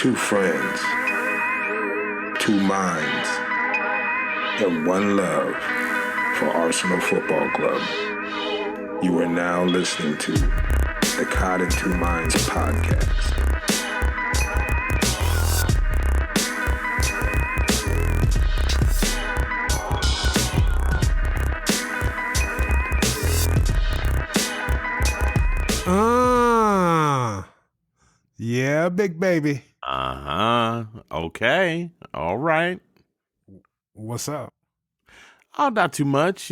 Two friends, two minds, and one love for Arsenal Football Club. You are now listening to the Cod and Two Minds podcast. Yeah, big baby. Okay. All right. What's up? Oh, not too much,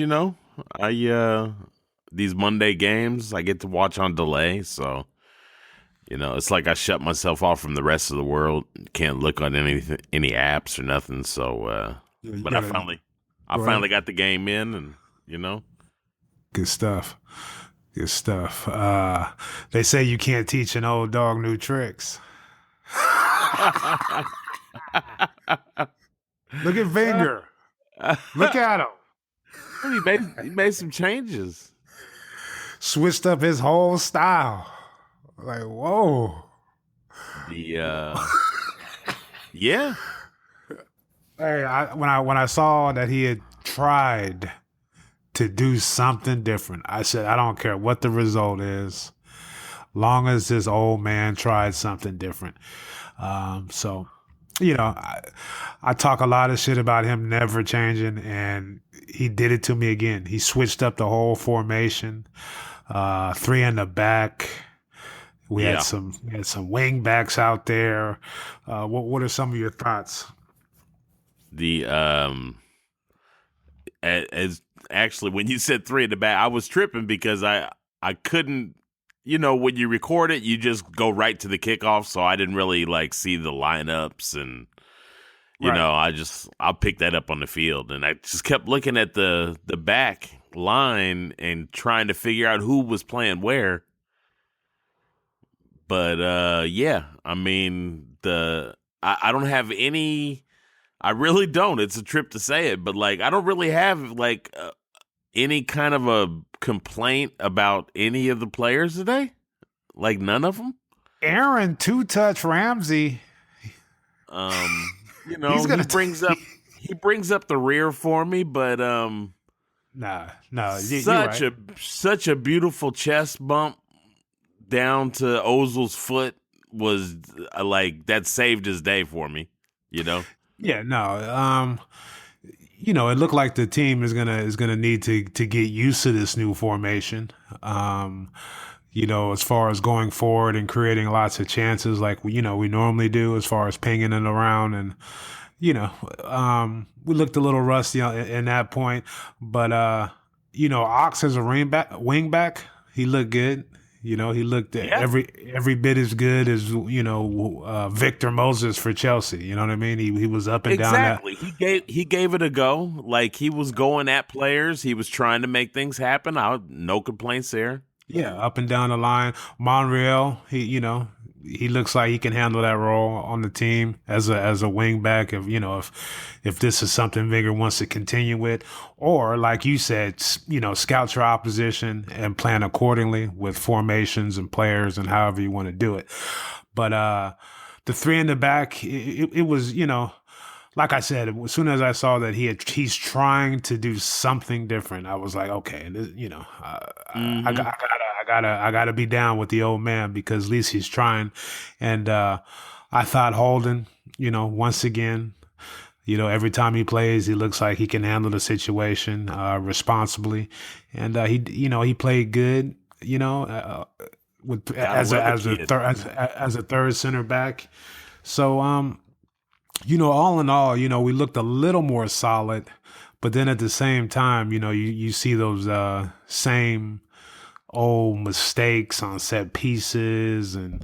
I these Monday games I get to watch on delay, so it's like I shut myself off from the rest of the world. Can't look on any apps or nothing, so but I finally got the game in, and Good stuff. Good stuff. They say you can't teach an old dog new tricks. Look at Wenger. Look at him. He made some changes. Switched up his whole style. Like, whoa. Yeah. Hey, when I saw that he had tried to do something different, I said, I don't care what the result is, long as this old man tried something different. So, I talk a lot of shit about him never changing, and he did it to me again. He switched up the whole formation, three in the back. We had some wing backs out there. What are some of your thoughts? As actually, when you said three in the back, I was tripping because I couldn't, when you record it, you just go right to the kickoff. So I didn't really see the lineups, and I'll pick that up on the field. And I just kept looking at the back line and trying to figure out who was playing where. But I mean, I don't have any. I really don't. It's a trip to say it, but I don't really have any kind of a complaint about any of the players today. None of them. Aaron two-touch Ramsey. He brings up the rear for me, but such a beautiful chest bump down to Ozil's foot was that saved his day for me. Yeah, no. It looked like the team is gonna need to get used to this new formation. As far as going forward and creating lots of chances like we normally do, as far as pinging it around, and we looked a little rusty in that point. But Ox as a wing back, he looked good. He looked every bit as good as Victor Moses for Chelsea. You know what I mean? He was up and down. Exactly. He gave it a go. He was going at players. He was trying to make things happen. No complaints there. Yeah, up and down the line. Monreal, he looks like he can handle that role on the team as a wing back. If this is something Wenger wants to continue with, or like you said, scout your opposition and plan accordingly with formations and players and however you want to do it. But the three in the back, it was like I said, as soon as I saw that he's trying to do something different, I was like, okay, I gotta be down with the old man because at least he's trying. And I thought Holden, once again, every time he plays, he looks like he can handle the situation responsibly, and he played good, as a third center back. So all in all, we looked a little more solid, but then at the same time, you see those same old mistakes on set pieces, and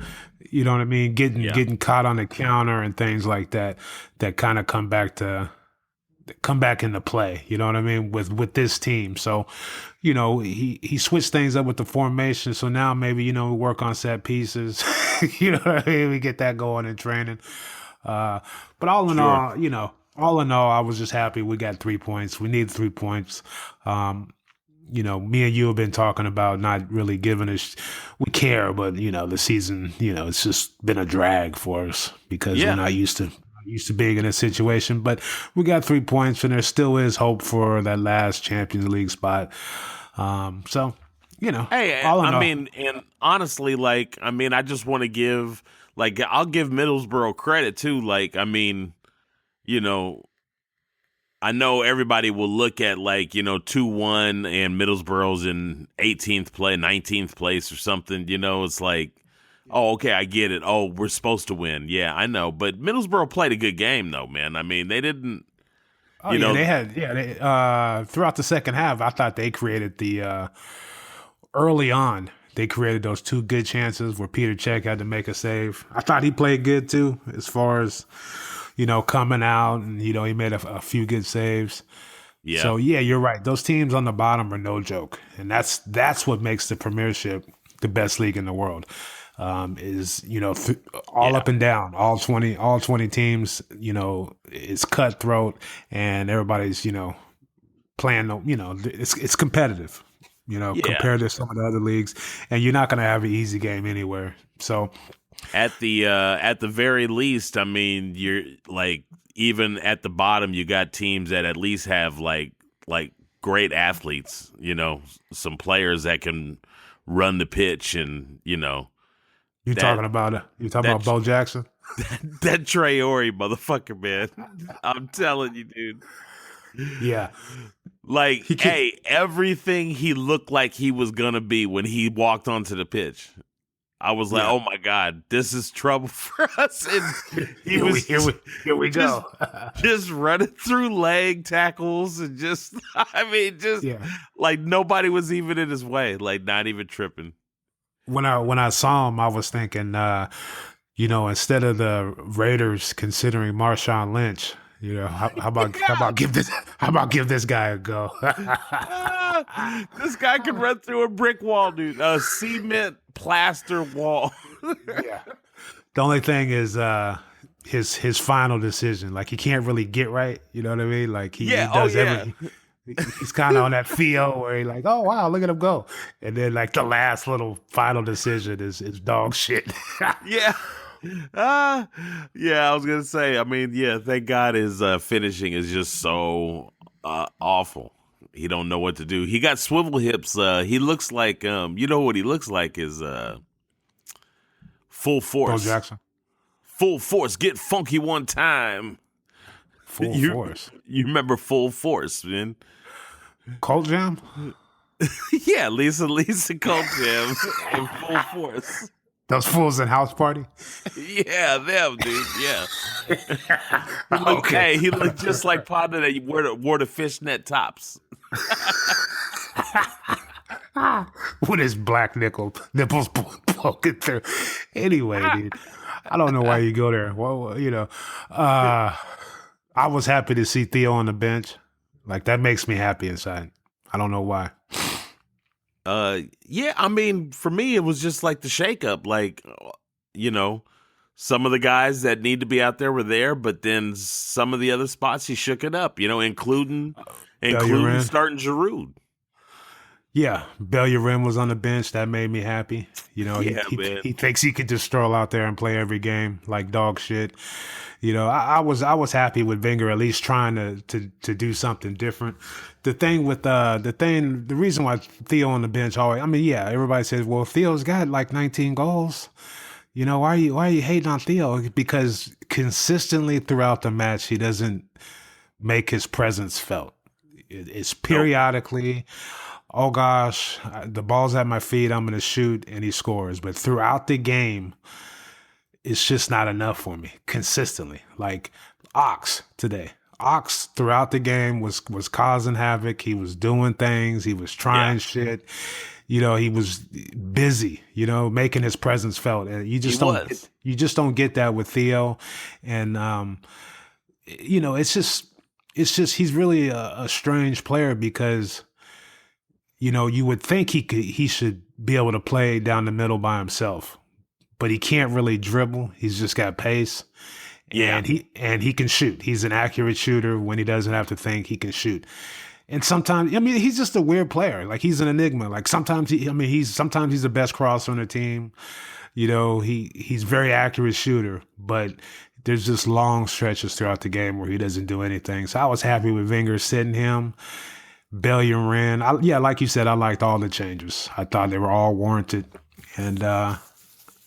you know what I mean, getting caught on the counter and things like that kind of come back into play. You know what I mean, with this team. So, he switched things up with the formation. So now maybe we work on set pieces. You know what I mean? We get that going in training. But all in all, I was just happy we got 3 points. We need 3 points. me and you have been talking about not really giving us, we care, but the season, it's just been a drag for us because we're not used to being in a situation. But we got 3 points, and there still is hope for that last Champions League spot. So, hey, and honestly, I just want to give, I'll give Middlesbrough credit too. I know everybody will look at 2-1 and Middlesbrough's in 18th place, 19th place or something. It's like, oh, okay, I get it. Oh, we're supposed to win. Yeah, I know. But Middlesbrough played a good game, though, man. I mean, they didn't. They had. They, throughout the second half, I thought they created the early on. They created those 2 good chances where Peter Cech had to make a save. I thought he played good too, as far as coming out, and he made a few good saves. Yeah. So yeah, you're right. Those teams on the bottom are no joke, and that's what makes the Premiership the best league in the world. Is up and down, all 20 teams. It's cutthroat, and everybody's playing. It's competitive. Compared to some of the other leagues, and you're not going to have an easy game anywhere. So. At the very least, I mean, you're even at the bottom, you got teams that at least have like great athletes, some players that can run the pitch, and you're talking about Bo Jackson, that Traore motherfucker, man. I'm telling you, dude. Yeah. Everything he looked like he was gonna be when he walked onto the pitch. I was like, oh my God, this is trouble for us. And he here we go. just running through leg tackles and nobody was even in his way, not even tripping. When I saw him, I was thinking, instead of the Raiders considering Marshawn Lynch, how about give this guy a go? This guy can run through a brick wall, dude. A cement plaster wall. Yeah. The only thing is his final decision. He can't really get right. You know what I mean? He does everything. He's kind of on that feel where he's like, oh wow, look at him go, and then the last little final decision is dog shit. Yeah. Yeah, I was gonna say. I mean, yeah, thank God his finishing is just so awful. He don't know what to do. He got swivel hips. He looks like what he looks like is Full Force. Bo Jackson. Full Force. Get funky one time. Full Force. You remember Full Force, man? Colt Jam. Yeah, Lisa Colt Jam and Full Force. Those fools in House Party? Yeah, them, dude. Yeah. He looked just like partner that wore the fishnet tops. With his black nipples poking through. Anyway, dude, I don't know why you go there. Well, I was happy to see Theo on the bench. That makes me happy inside. I don't know why. Yeah, I mean, for me, it was just the shakeup. Some of the guys that need to be out there were there, but then some of the other spots he shook it up, including starting Giroud. Yeah, Bellerin was on the bench. That made me happy. He thinks he could just stroll out there and play every game like dog shit. I was happy with Wenger at least trying to do something different. The reason why Theo on the bench always, everybody says, well, Theo's got 19 goals. Why are you hating on Theo? Because consistently throughout the match, he doesn't make his presence felt. It's periodically, oh gosh, the ball's at my feet, I'm going to shoot, and he scores. But throughout the game, it's just not enough for me consistently. Ox today. Ox throughout the game was causing havoc. He was doing things. He was trying shit. He was busy, making his presence felt. And you just don't get that with Theo. And, it's just he's really a strange player because, you would think he should be able to play down the middle by himself, but he can't really dribble. He's just got pace. Yeah. And he can shoot. He's an accurate shooter. When he doesn't have to think, he can shoot. And sometimes, I mean, he's just a weird player. Like he's an enigma. Like sometimes sometimes he's the best crosser on the team. You know, he's very accurate shooter, but there's just long stretches throughout the game where he doesn't do anything. So I was happy with Wenger sitting him. Bellerin, like you said, I liked all the changes. I thought they were all warranted. And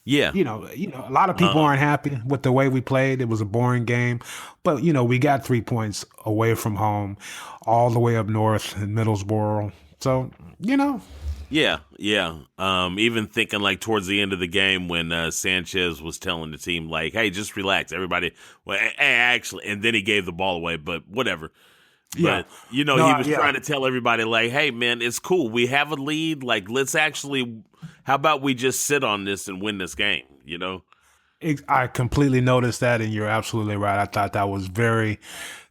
Yeah. you know, a lot of people aren't happy with the way we played. It was a boring game, but you know, we got 3 points away from home, all the way up north in Middlesbrough. So, you know, Yeah. Even thinking like towards the end of the game when Sanchez was telling the team like, "Hey, just relax, everybody." Well, actually, and then he gave the ball away, but whatever. yeah, But he was trying to tell everybody like, "Hey, man, it's cool. We have a lead. Like, let's actually. How about we just sit on this and win this game?" You know. I completely noticed that, and you're absolutely right. I thought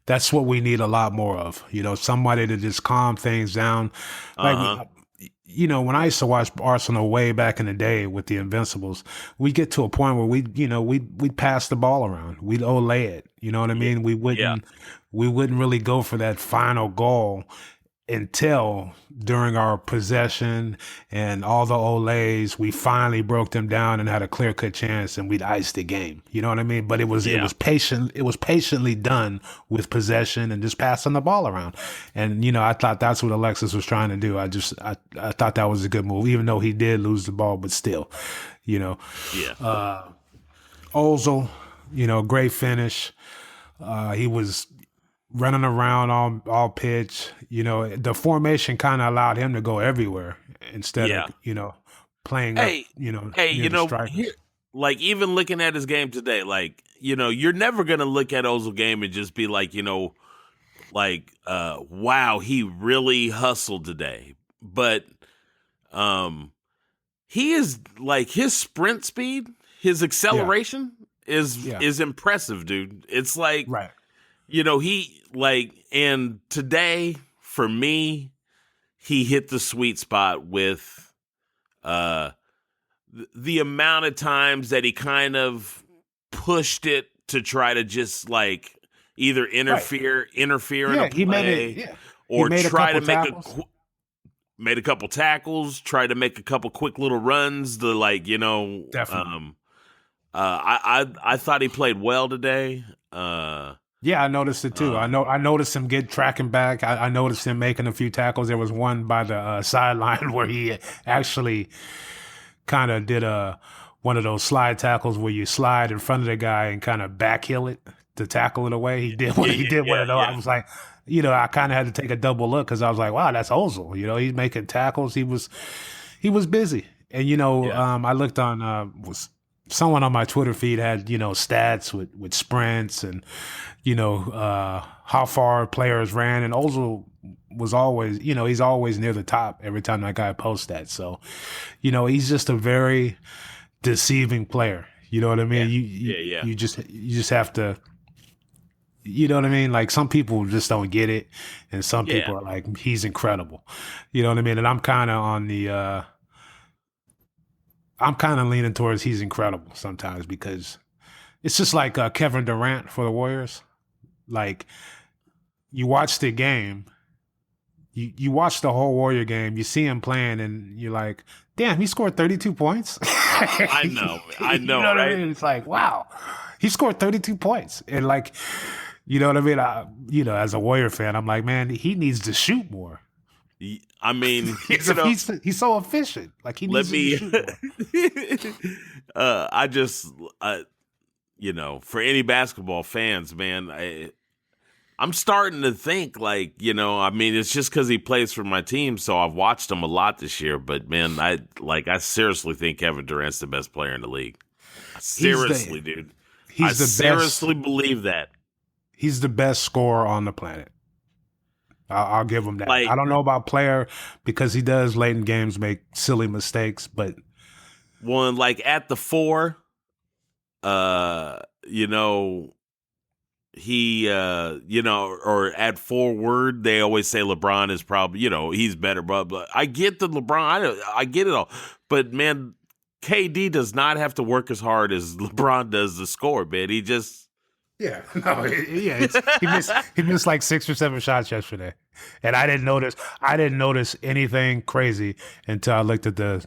that's what we need a lot more of. You know, somebody to just calm things down. Like, you know, when I used to watch Arsenal way back in the day with the Invincibles, we get to a point where we'd pass the ball around. We'd Olay it. You know what I mean? We wouldn't really go for that final goal until during our possession and all the Olays, we finally broke them down and had a clear-cut chance, and we'd ice the game. You know what I mean? But it was patient. It was patiently done with possession and just passing the ball around. And you know, I thought that's what Alexis was trying to do. I thought that was a good move, even though he did lose the ball, but still, you know. Yeah. Ozil, you know, great finish. He was running around all pitch. You know, the formation kind of allowed him to go everywhere instead of, you know, playing up, you know, like even looking at his game today, like, you know, you're never going to look at Ozil game and just be like, you know, like, wow, he really hustled today. But he is like his sprint speed, his acceleration is impressive, dude. It's like, right. You know, and today for me, he hit the sweet spot with the amount of times that he kind of pushed it to try to just like either interfere in a play, or try to made a couple tackles, try to make a couple quick little runs to like, you know, definitely. I thought he played well today. Yeah, I noticed it too. I noticed him tracking back. I noticed him making a few tackles. There was one by the sideline where he actually kind of did one of those slide tackles where you slide in front of the guy and kind of backheel it to tackle it away. He did one of those. I was like, you know, I kind of had to take a double look because I was like, wow, that's Ozil. You know, he's making tackles. He was busy. And you know, I looked on someone on my Twitter feed had, you know, stats with sprints and, you know, how far players ran. And Ozil was always, you know, he's always near the top every time that guy posts that. So, you know, he's just a very deceiving player. You know what I mean? You just have to, you know what I mean? Like some people just don't get it. And some people are like, he's incredible. You know what I mean? And I'm kind of on the, I'm kind of leaning towards he's incredible sometimes because it's just like Kevin Durant for the Warriors. Like you watch the game, you watch the whole Warrior game, you see him playing and you're like, damn, he scored 32 points. I know, you know what right? I mean? It's like, wow, he scored 32 points. And like, you know what I mean? You know, as a Warrior fan, I'm like, man, he needs to shoot more. I mean, he's so efficient. Like he needs to shoot more. I just, you know, for any basketball fans, man, I'm starting to think like, you know, I mean, it's just because he plays for my team, so I've watched him a lot this year. But man, I seriously think Kevin Durant's the best player in the league. Seriously, dude. I seriously believe that. He's the best scorer on the planet. I'll give him that. Like, I don't know about player because he does late in games make silly mistakes, but one like at the 4, you know, he, you know, or at forward, they always say LeBron is probably, you know, he's better, but I get the LeBron, I get it all, but man, KD does not have to work as hard as LeBron does to score, man. He just, Yeah, no, he missed like 6 or 7 shots yesterday, and I didn't notice. I didn't notice anything crazy until I looked at the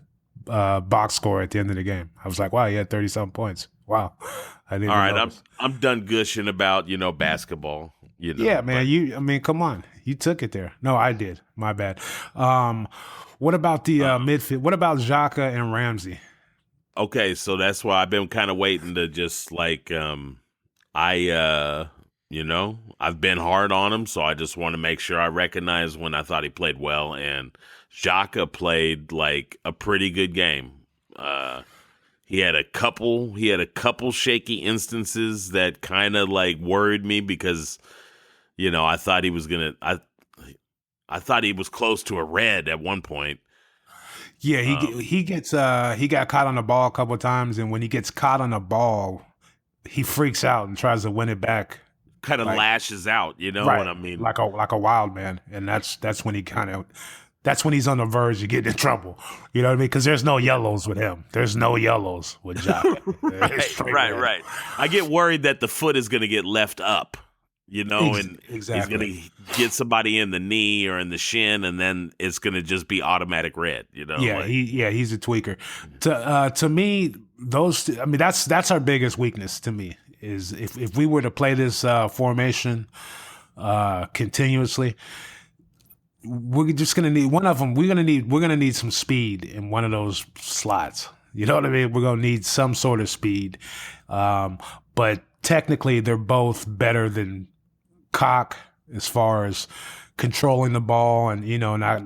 box score at the end of the game. I was like, wow, he had 30-something points. Wow, I didn't All even right, notice. I'm done gushing about basketball. Yeah, man. But I mean, come on. You took it there. No, I did. My bad. What about the midfield? What about Xhaka and Ramsey? okay, so that's why I've been kind of waiting to just like I've been hard on him, so I just want to make sure I recognize when I thought he played well, and Xhaka played like a pretty good game. He had a couple shaky instances that kind of like worried me because I thought he was gonna I thought he was close to a red at one point. Yeah, he got caught on the ball a couple of times, and when he gets caught on the ball, he freaks out and tries to win it back. Kind of Like, lashes out, you know right, what I mean? like a wild man, and that's when that's when he's on the verge of getting in trouble. You know what I mean? Because there's no yellows with him. There's no yellows with Xhaka. It's straight red. Right. I get worried that the foot is going to get left up, and Exactly. he's going to get somebody in the knee or in the shin, and then it's going to just be automatic red. Yeah, he's a tweaker. To me, that's our biggest weakness. To me, is if we were to play this formation continuously, we're just gonna need one of them. We're gonna need some speed in one of those slots. You know what I mean? We're gonna need some sort of speed. But technically, they're both better than Cock as far as controlling the ball and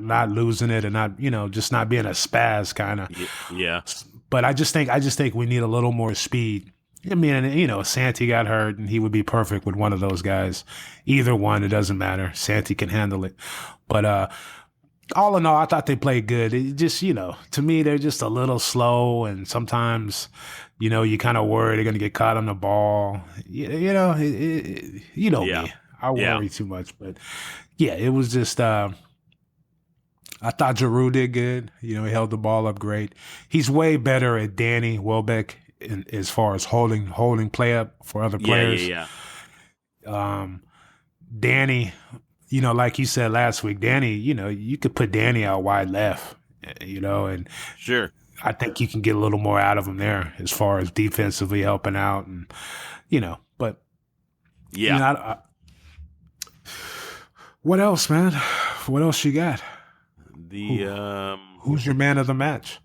not losing it and not just not being a spaz kind of. Yeah. But I just think we need a little more speed. I mean, and, Santi got hurt, and he would be perfect with one of those guys. Either one, it doesn't matter. Santi can handle it. But all in all, I thought they played good. It just, to me, they're just a little slow, and sometimes, you kind of worry they're going to get caught on the ball. Me. I worry too much. But, yeah, it was just I thought Giroud did good. He held the ball up great. He's way better at Danny Welbeck as far as holding play up for other players. Danny, like you said last week, Danny, you could put Danny out wide left, and Sure. I think you can get a little more out of him there as far as defensively helping out, and but yeah. What else, man? What else you got? Who's your man of the match?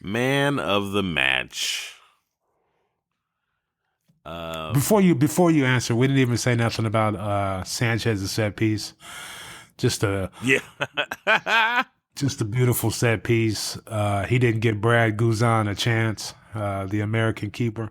Man of the match. Before you answer, we didn't even say nothing about Sanchez's set piece. Just a beautiful set piece. He didn't give Brad Guzan a chance, the American keeper.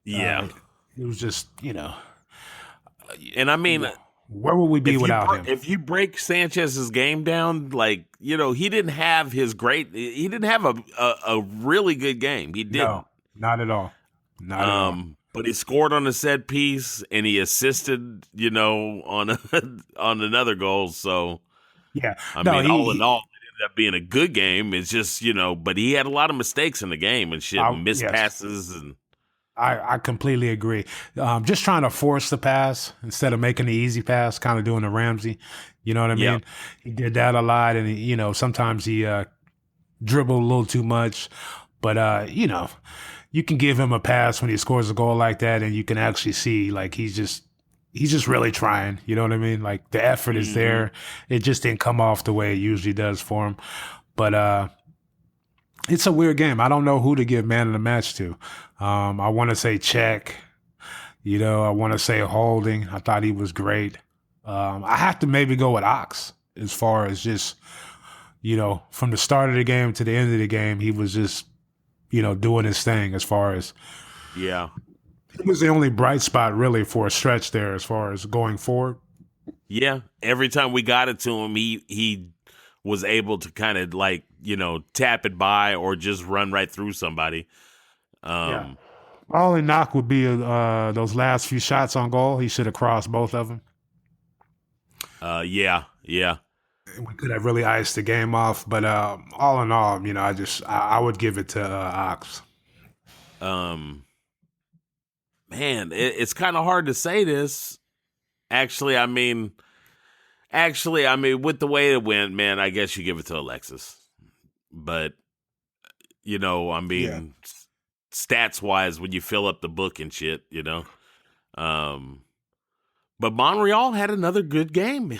Yeah. It was just, and I mean, where would we be without him? If you break Sanchez's game down, like, he didn't have he didn't have a really good game. He didn't. No, not at all. Not at all. But he scored on a set piece and he assisted, on another goal. So, yeah. All in all, it ended up being a good game. It's just, but he had a lot of mistakes in the game and shit, missed passes. And I completely agree. Just trying to force the pass instead of making the easy pass, kind of doing the Ramsey. You know what I mean? Yep. He did that a lot, and sometimes he dribbled a little too much. But you can give him a pass when he scores a goal like that, and you can actually see like he's just really trying. You know what I mean? Like the effort is there. It just didn't come off the way it usually does for him. But it's a weird game. I don't know who to give man of the match to. I want to say Czech. I want to say Holding. I thought he was great. I have to maybe go with Ox as far as just, from the start of the game to the end of the game, he was just, doing his thing as far as. Yeah. He was the only bright spot really for a stretch there as far as going forward. Yeah. Every time we got it to him, he was able to kind of like, tap it by or just run right through somebody. Yeah. My only knock would be those last few shots on goal. He should have crossed both of them. Yeah. We could have really iced the game off, but all in all, I would give it to Ox. Man, it's kind of hard to say this. Actually, I mean, with the way it went, man, I guess you give it to Alexis. But, I mean, stats wise, when you fill up the book and shit, but Monreal had another good game.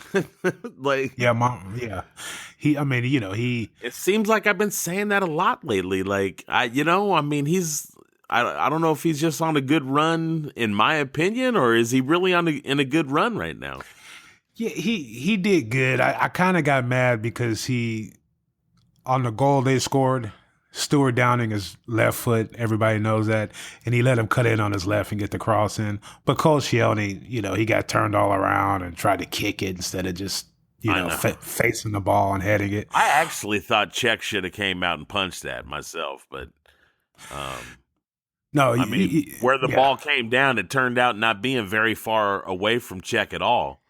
He. It seems like I've been saying that a lot lately. Like, I don't know if he's just on a good run, in my opinion, or is he really in a good run right now? Yeah, he did good. I kind of got mad because on the goal they scored, Stuart Downing is left foot. Everybody knows that. And he let him cut in on his left and get the cross in. But Koscielny, he got turned all around and tried to kick it instead of just, facing the ball and heading it. I actually thought Czech should have came out and punched that myself, but no, where the ball came down, it turned out not being very far away from Czech at all.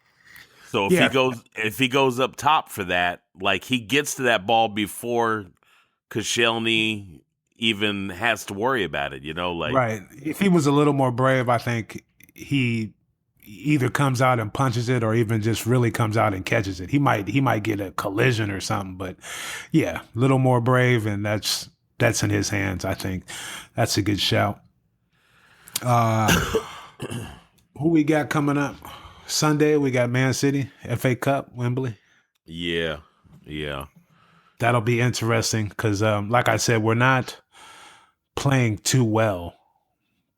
So if he goes up top for that, like he gets to that ball before Koscielny even has to worry about it, right. If he was a little more brave, I think he either comes out and punches it or even just really comes out and catches it. He might get a collision or something, but yeah, a little more brave, and that's in his hands. I think that's a good shout. Who we got coming up? Sunday, we got Man City, FA Cup, Wembley. Yeah. That'll be interesting because, like I said, we're not playing too well,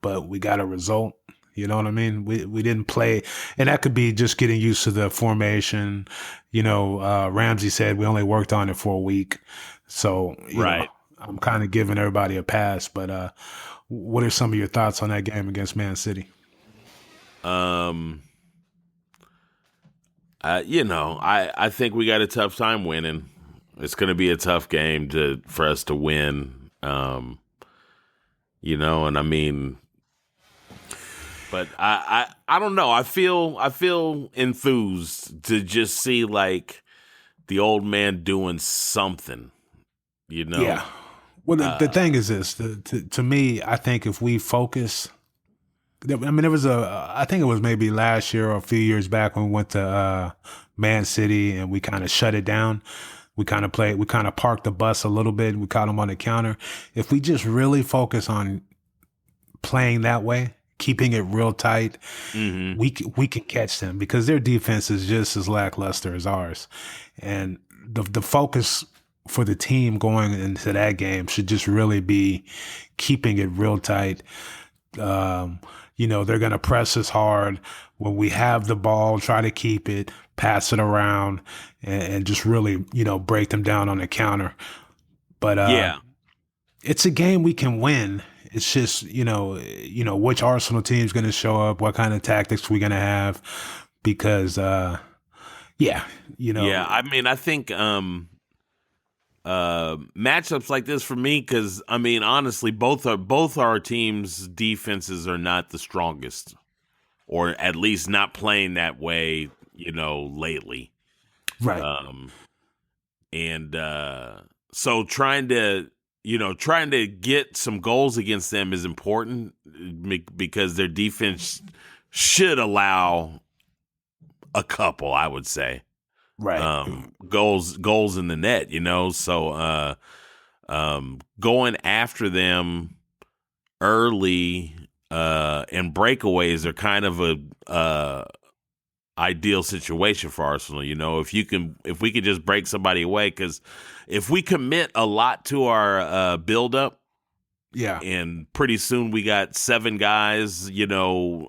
but we got a result. You know what I mean? We didn't play, and that could be just getting used to the formation. Ramsey said we only worked on it for a week, so right. I'm kind of giving everybody a pass. But what are some of your thoughts on that game against Man City? I think we got a tough time winning. It's going to be a tough game for us to win. And I mean, but I don't know. I feel enthused to just see like the old man doing something. Yeah. Well, the thing is this. To me, I think if we focus. I mean, there was I think it was maybe last year or a few years back when we went to Man City and we kind of shut it down. We kind of parked the bus a little bit. We caught them on the counter. If we just really focus on playing that way, keeping it real tight, we can catch them because their defense is just as lackluster as ours. And the focus for the team going into that game should just really be keeping it real tight. They're going to press us hard when we have the ball, try to keep it, pass it around, and just really, break them down on the counter. But it's a game we can win. It's just, which Arsenal team's going to show up, what kind of tactics we're going to have, because, Yeah, I mean, I think matchups like this for me, because I mean, honestly, both our teams' defenses are not the strongest, or at least not playing that way, lately. Right. So trying to get some goals against them is important because their defense should allow a couple, I would say. Right. Goals in the net, so going after them early and breakaways are kind of a ideal situation for Arsenal. If we could just break somebody away, because if we commit a lot to our build-up, and pretty soon we got 7 guys, 9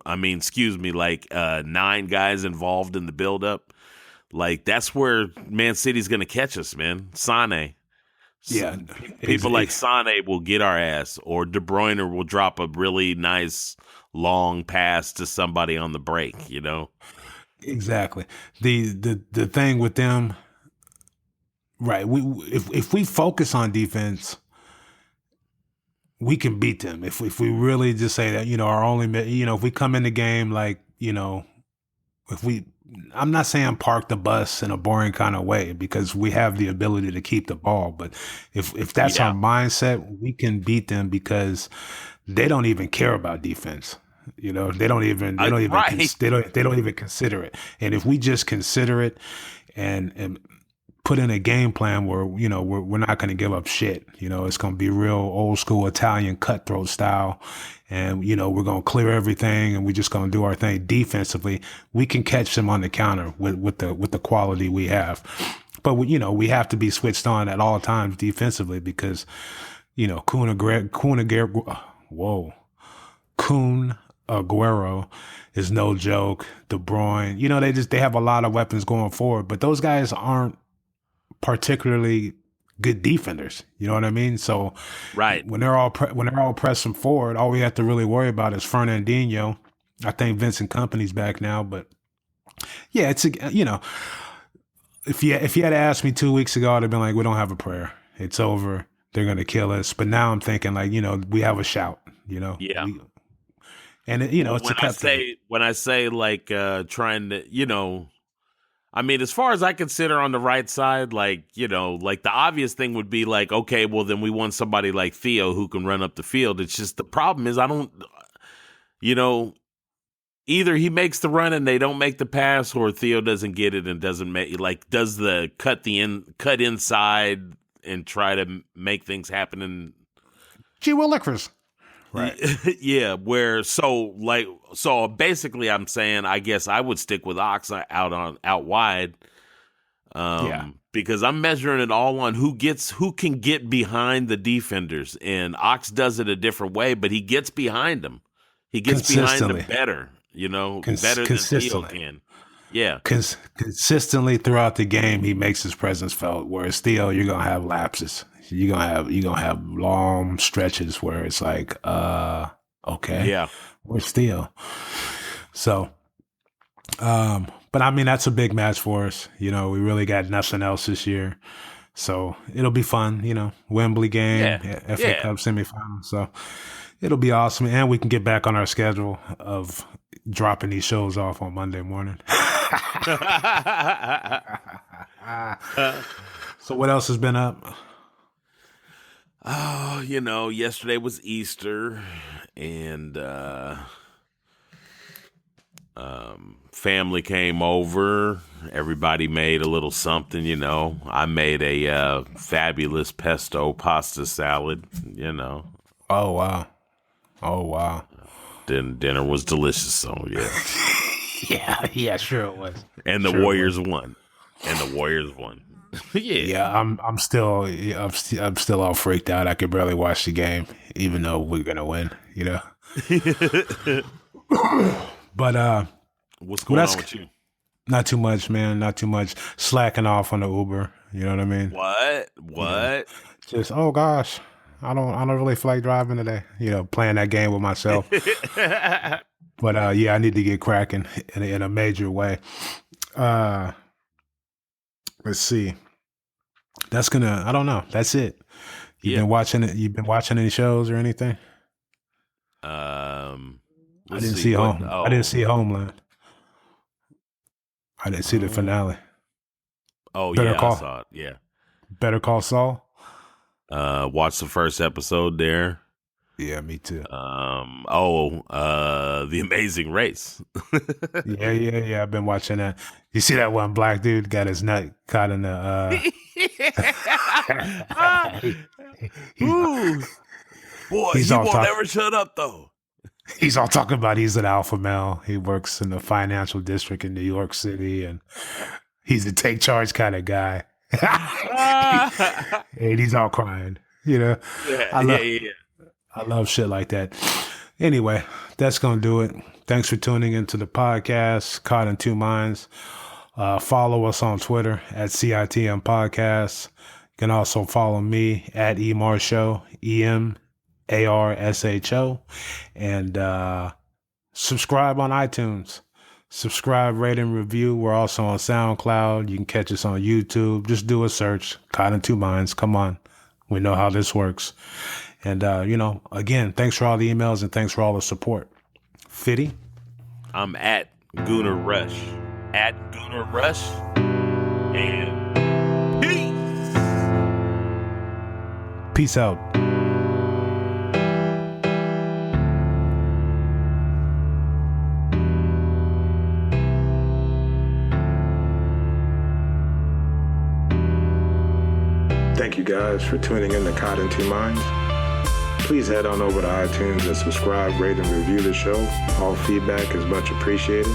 guys involved in the build-up. Like, that's where Man City's going to catch us, man. Sane. Yeah. People like Sane will get our ass, or De Bruyne will drop a really nice long pass to somebody on the break, Exactly. The thing with them, right, if we focus on defense, we can beat them. If we really just say that, our only, if we come in the game like, I'm not saying park the bus in a boring kind of way, because we have the ability to keep the ball. But if that's our mindset, we can beat them, because they don't even care about defense. You know, they don't even Right. they don't even consider it. And if we just consider it and put in a game plan where, you know, we're not going to give up shit. You know, it's going to be real old school Italian cutthroat style. And, you know, we're going to clear everything and we're just going to do our thing defensively. We can catch them on the counter with the quality we have. But, you know, we have to be switched on at all times defensively because, you know, Kun Aguero is no joke. De Bruyne, you know, they have a lot of weapons going forward, but those guys aren't particularly good defenders. You know what I mean? So Right. when they're all pressing forward, all we have to really worry about is Fernandinho. I think Vincent Kompany's back now, but yeah, it's you know, if you had asked me 2 weeks ago, I'd have been like, we don't have a prayer. It's over. They're gonna kill us. But now I'm thinking like, you know, we have a shout. You know, Yeah. And you know, it's when I say like trying to, you know, I mean, as far as I consider on the right side, like, you know, like the obvious thing would be like, okay, well then we want somebody like Theo who can run up the field. It's just the problem is I don't, you know, either he makes the run and they don't make the pass, or Theo doesn't get it and doesn't make does the cut inside and try to make things happen. And G. Willikers. Right. Yeah. So basically I'm saying, I guess I would stick with Ox out wide. Because I'm measuring it all on who can get behind the defenders, and Ox does it a different way, but he gets behind them. He gets behind them better, you know, better than Theo can. Yeah. Consistently throughout the game, he makes his presence felt. Whereas Theo, you're gonna have lapses. You're gonna have long stretches where it's like, okay, yeah, where's Theo? So, but I mean, that's a big match for us. You know, we really got nothing else this year, so it'll be fun. You know, Wembley game, FA Cup semifinal. So it'll be awesome, and we can get back on our schedule of dropping these shows off on Monday morning. So what else has been up? Oh, you know, yesterday was Easter, and family came over. Everybody made a little something, you know. I made a fabulous pesto pasta salad, you know. Oh, wow. Dinner was delicious, so yeah. yeah, sure it was. And the Warriors won. Yeah, I'm still all freaked out. I could barely watch the game, even though we're gonna win. You know. But what's going on with you? Not too much, man. Not too much. Slacking off on the Uber. You know what I mean? What? You know, just gosh, I don't really feel like driving today. You know, playing that game with myself. But yeah, I need to get cracking in a major way. Let's see. I don't know. That's it. You've been watching it. You've been watching any shows or anything? I didn't see I didn't see Homeland. I didn't see the finale. Oh, I saw it. Yeah. Better Call Saul. Watched the first episode there. Yeah, me too. The Amazing Race. Yeah. I've been watching that. You see that one black dude got his nut caught in the. Ooh. Boy, he won't ever shut up though. He's all talking about he's an alpha male. He works in the financial district in New York City, and he's a take charge kind of guy. And he's all crying. You know, I love shit like that. Anyway, that's going to do it. Thanks for tuning into the podcast, Caught in Two Minds. Follow us on Twitter at CITM Podcast. You can also follow me at eMarsho, EMARSHO. And subscribe on iTunes. Subscribe, rate, and review. We're also on SoundCloud. You can catch us on YouTube. Just do a search. Caught in Two Minds. Come on. We know how this works. And, again, thanks for all the emails and thanks for all the support. Fitty? I'm at Gooner Rush. At Gooner Rush. And peace. Peace out. Thank you guys for tuning in to Caught in Two Minds. Please head on over to iTunes and subscribe, rate, and review the show. All feedback is much appreciated.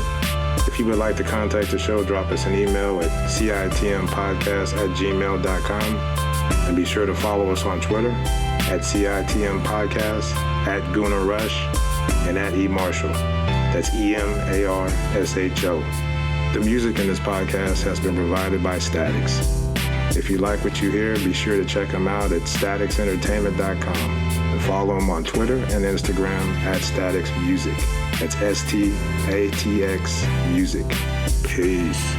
If you would like to contact the show, drop us an email at citmpodcast@gmail.com. And be sure to follow us on Twitter at CITMPodcast, at Gooner Rush, and at eMarshall. That's EMARSHO. The music in this podcast has been provided by Statics. If you like what you hear, be sure to check them out at staticsentertainment.com and follow them on Twitter and Instagram at Statics Music. That's STATX Music. Peace.